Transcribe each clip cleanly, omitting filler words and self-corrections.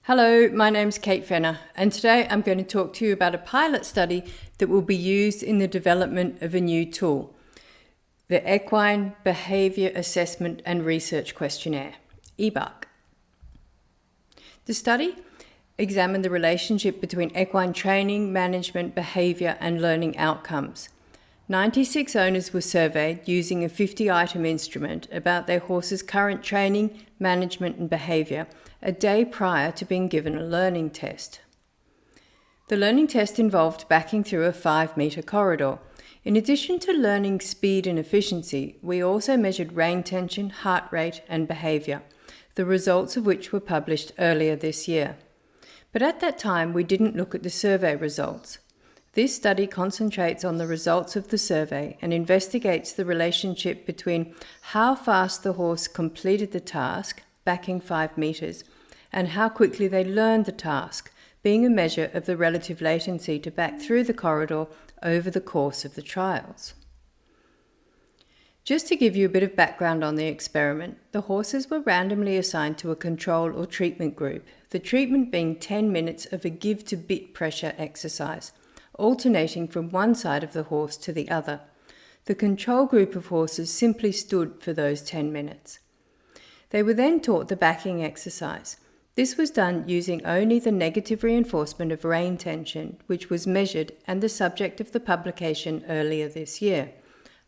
Hello, my name's Kate Fenner, and today I'm going to talk to you about a pilot study that will be used in the development of a new tool, the Equine Behaviour Assessment and Research Questionnaire, E-BARQ. The study examined the relationship between equine training, management, behaviour and learning outcomes. 96 owners were surveyed using a 50-item instrument about their horse's current training, management and behaviour a day prior to being given a learning test. The learning test involved backing through a 5-metre corridor. In addition to learning speed and efficiency, we also measured rein tension, heart rate and behaviour, the results of which were published earlier this year. But at that time, we didn't look at the survey results. This study concentrates on the results of the survey and investigates the relationship between how fast the horse completed the task, backing 5 metres, and how quickly they learned the task, being a measure of the relative latency to back through the corridor over the course of the trials. Just to give you a bit of background on the experiment, the horses were randomly assigned to a control or treatment group, the treatment being 10 minutes of a give-to-bit pressure exercise, alternating from one side of the horse to the other. The control group of horses simply stood for those 10 minutes. They were then taught the backing exercise. This was done using only the negative reinforcement of rein tension, which was measured and the subject of the publication earlier this year.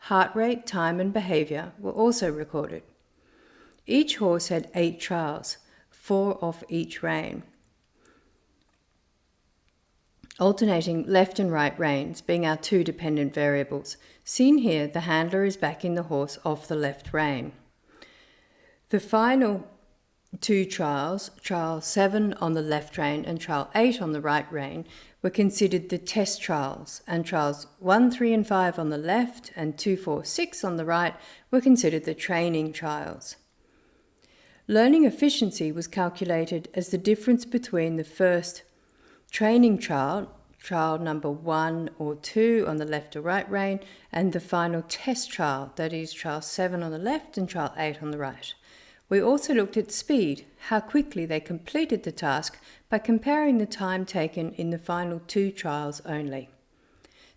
Heart rate, time and behaviour were also recorded. Each horse had 8 trials, 4 off each rein, alternating left and right reins being our 2 dependent variables. Seen here, the handler is backing the horse off the left rein. The final 2 trials, trial 7 on the left rein and trial 8 on the right rein, were considered the test trials, and trials 1, 3 and 5 on the left and 2, 4, 6 on the right were considered the training trials. Learning efficiency was calculated as the difference between the first training trial, trial number 1 or 2 on the left or right rein, and the final test trial, that is trial 7 on the left and trial 8 on the right. We also looked at speed, how quickly they completed the task, by comparing the time taken in the final 2 trials only.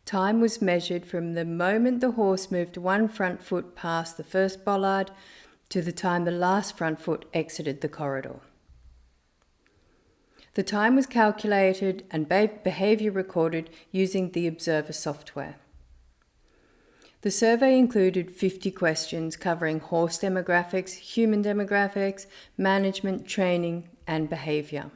Time was measured from the moment the horse moved one front foot past the first bollard to the time the last front foot exited the corridor. The time was calculated and behaviour recorded using the Observer software. The survey included 50 questions covering horse demographics, human demographics, management, training and behaviour.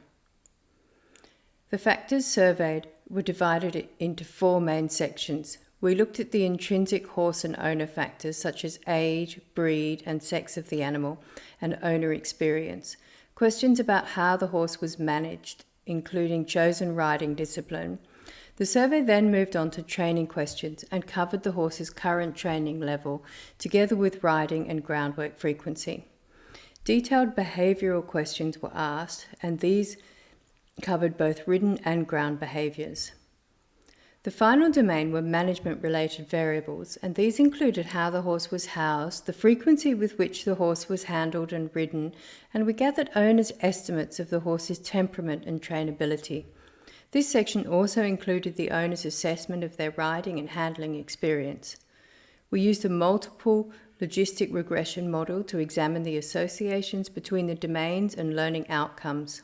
The factors surveyed were divided into 4 main sections. We looked at the intrinsic horse and owner factors such as age, breed and sex of the animal and owner experience. Questions about how the horse was managed, including chosen riding discipline. The survey then moved on to training questions and covered the horse's current training level, together with riding and groundwork frequency. Detailed behavioural questions were asked, and these covered both ridden and ground behaviours. The final domain were management-related variables, and these included how the horse was housed, the frequency with which the horse was handled and ridden, and we gathered owners' estimates of the horse's temperament and trainability. This section also included the owner's assessment of their riding and handling experience. We used a multiple logistic regression model to examine the associations between the domains and learning outcomes.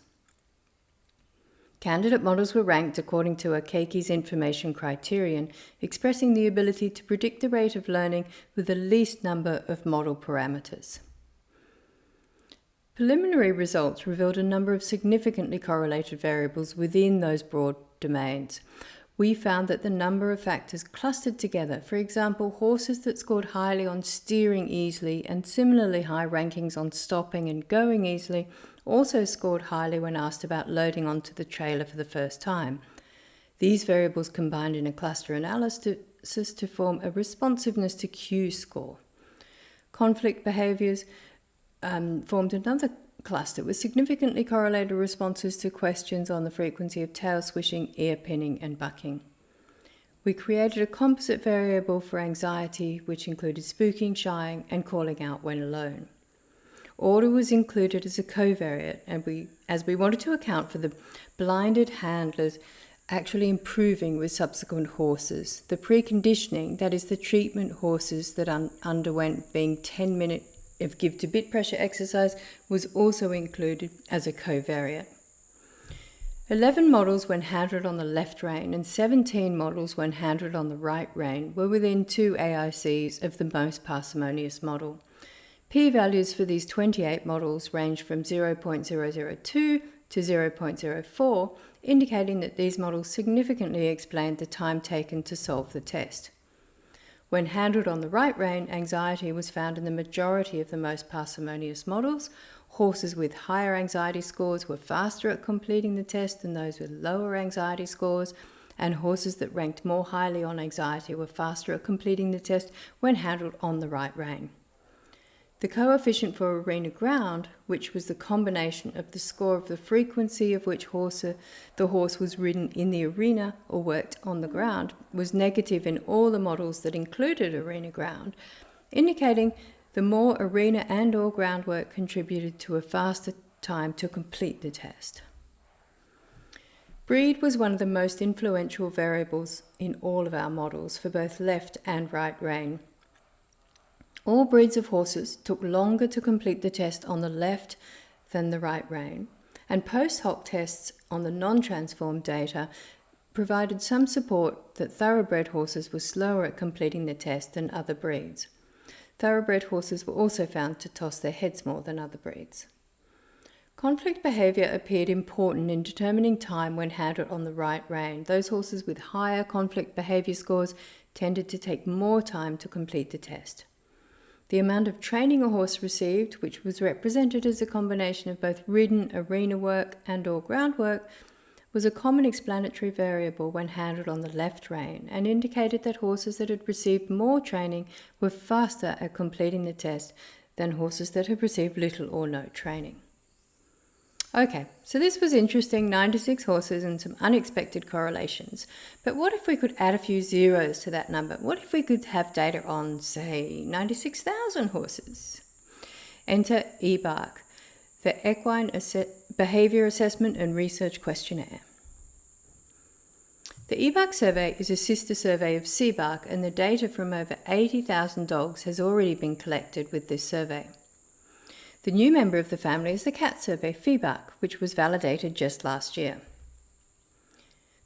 Candidate models were ranked according to a Keikis information criterion, expressing the ability to predict the rate of learning with the least number of model parameters. Preliminary results revealed a number of significantly correlated variables within those broad domains. We found that the number of factors clustered together, for example, horses that scored highly on steering easily and similarly high rankings on stopping and going easily, also scored highly when asked about loading onto the trailer for the first time. These variables combined in a cluster analysis to form a responsiveness to cue score. Conflict behaviours formed another cluster with significantly correlated responses to questions on the frequency of tail swishing, ear pinning and bucking. We created a composite variable for anxiety, which included spooking, shying and calling out when alone. order was included as a covariate, and as we wanted to account for the blinded handlers actually improving with subsequent horses. The preconditioning, that is the treatment horses that underwent being 10 minutes of give to bit pressure exercise, was also included as a covariate. 11 models when handled on the left rein and 17 models when handled on the right rein were within 2 AICs of the most parsimonious model. P-values for these 28 models range from 0.002 to 0.04, indicating that these models significantly explained the time taken to solve the test. When handled on the right rein, anxiety was found in the majority of the most parsimonious models. Horses with higher anxiety scores were faster at completing the test than those with lower anxiety scores, and horses that ranked more highly on anxiety were faster at completing the test when handled on the right rein. The coefficient for arena ground, which was the combination of the score of the frequency of which the horse was ridden in the arena or worked on the ground, was negative in all the models that included arena ground, indicating the more arena and or groundwork contributed to a faster time to complete the test. Breed was one of the most influential variables in all of our models for both left and right rein. All breeds of horses took longer to complete the test on the left than the right rein, and post-hoc tests on the non-transformed data provided some support that thoroughbred horses were slower at completing the test than other breeds. Thoroughbred horses were also found to toss their heads more than other breeds. Conflict behaviour appeared important in determining time when handled on the right rein. Those horses with higher conflict behaviour scores tended to take more time to complete the test. The amount of training a horse received, which was represented as a combination of both ridden, arena work and or groundwork, was a common explanatory variable when handled on the left rein and indicated that horses that had received more training were faster at completing the test than horses that had received little or no training. Okay, so this was interesting, 96 horses and some unexpected correlations. But what if we could add a few zeros to that number? What if we could have data on, say, 96,000 horses? Enter E-BARQ, the Equine Behaviour Assessment and Research Questionnaire. The E-BARQ survey is a sister survey of C-BARQ, and the data from over 80,000 dogs has already been collected with this survey. The new member of the family is the cat survey FEBARQ, which was validated just last year.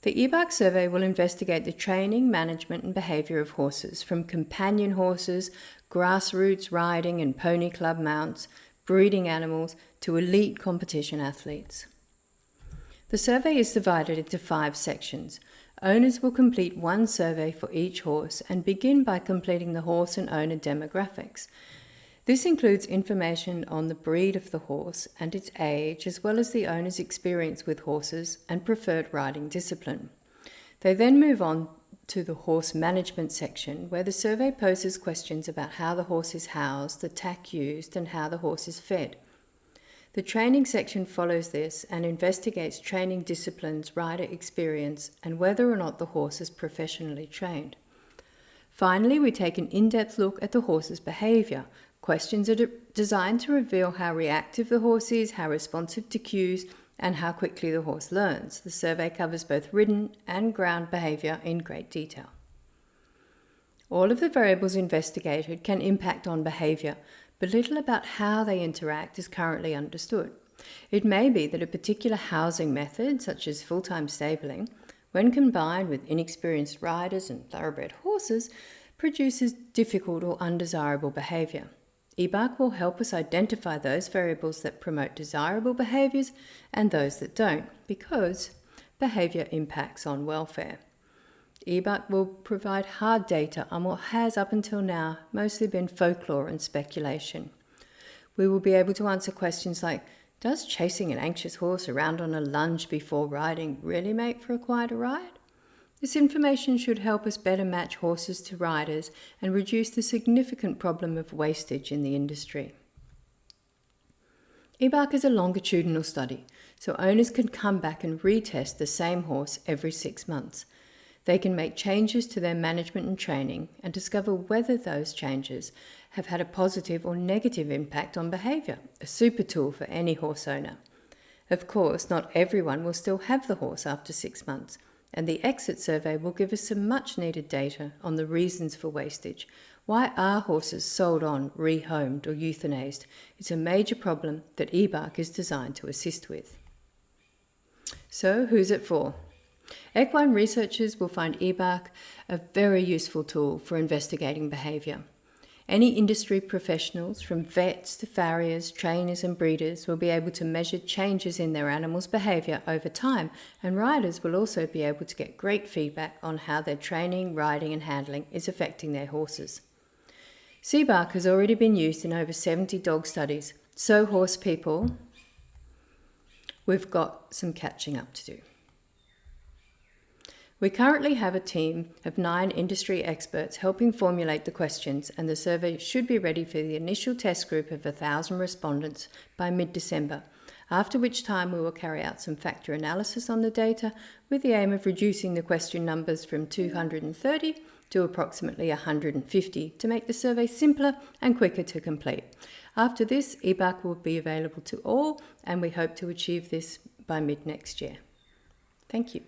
The E-BARQ survey will investigate the training, management and behaviour of horses, from companion horses, grassroots riding and pony club mounts, breeding animals to elite competition athletes. The survey is divided into 5 sections. Owners will complete one survey for each horse and begin by completing the horse and owner demographics. This includes information on the breed of the horse and its age, as well as the owner's experience with horses and preferred riding discipline. They then move on to the horse management section, where the survey poses questions about how the horse is housed, the tack used, and how the horse is fed. The training section follows this and investigates training disciplines, rider experience, and whether or not the horse is professionally trained. Finally, we take an in-depth look at the horse's behaviour. Questions are designed to reveal how reactive the horse is, how responsive to cues, and how quickly the horse learns. The survey covers both ridden and ground behaviour in great detail. All of the variables investigated can impact on behaviour, but little about how they interact is currently understood. It may be that a particular housing method, such as full-time stabling, when combined with inexperienced riders and thoroughbred horses, produces difficult or undesirable behaviour. E-BARQ will help us identify those variables that promote desirable behaviours and those that don't, because behaviour impacts on welfare. E-BARQ will provide hard data on what has up until now mostly been folklore and speculation. We will be able to answer questions like, does chasing an anxious horse around on a lunge before riding really make for a quieter ride? This information should help us better match horses to riders and reduce the significant problem of wastage in the industry. E-BARQ is a longitudinal study, so owners can come back and retest the same horse every 6 months. They can make changes to their management and training and discover whether those changes have had a positive or negative impact on behaviour, a super tool for any horse owner. Of course, not everyone will still have the horse after 6 months, and the exit survey will give us some much needed data on the reasons for wastage. Why are horses sold on, rehomed or euthanized? It's a major problem that E-BARQ is designed to assist with. So, who's it for? Equine researchers will find E-BARQ a very useful tool for investigating behaviour. Any industry professionals, from vets to farriers, trainers and breeders, will be able to measure changes in their animals' behaviour over time, and riders will also be able to get great feedback on how their training, riding and handling is affecting their horses. E-BARQ has already been used in over 70 dog studies, so horse people, we've got some catching up to do. We currently have a team of 9 industry experts helping formulate the questions, and the survey should be ready for the initial test group of 1,000 respondents by mid-December, after which time we will carry out some factor analysis on the data with the aim of reducing the question numbers from 230 to approximately 150 to make the survey simpler and quicker to complete. After this, E-BARQ will be available to all, and we hope to achieve this by mid-next year. Thank you.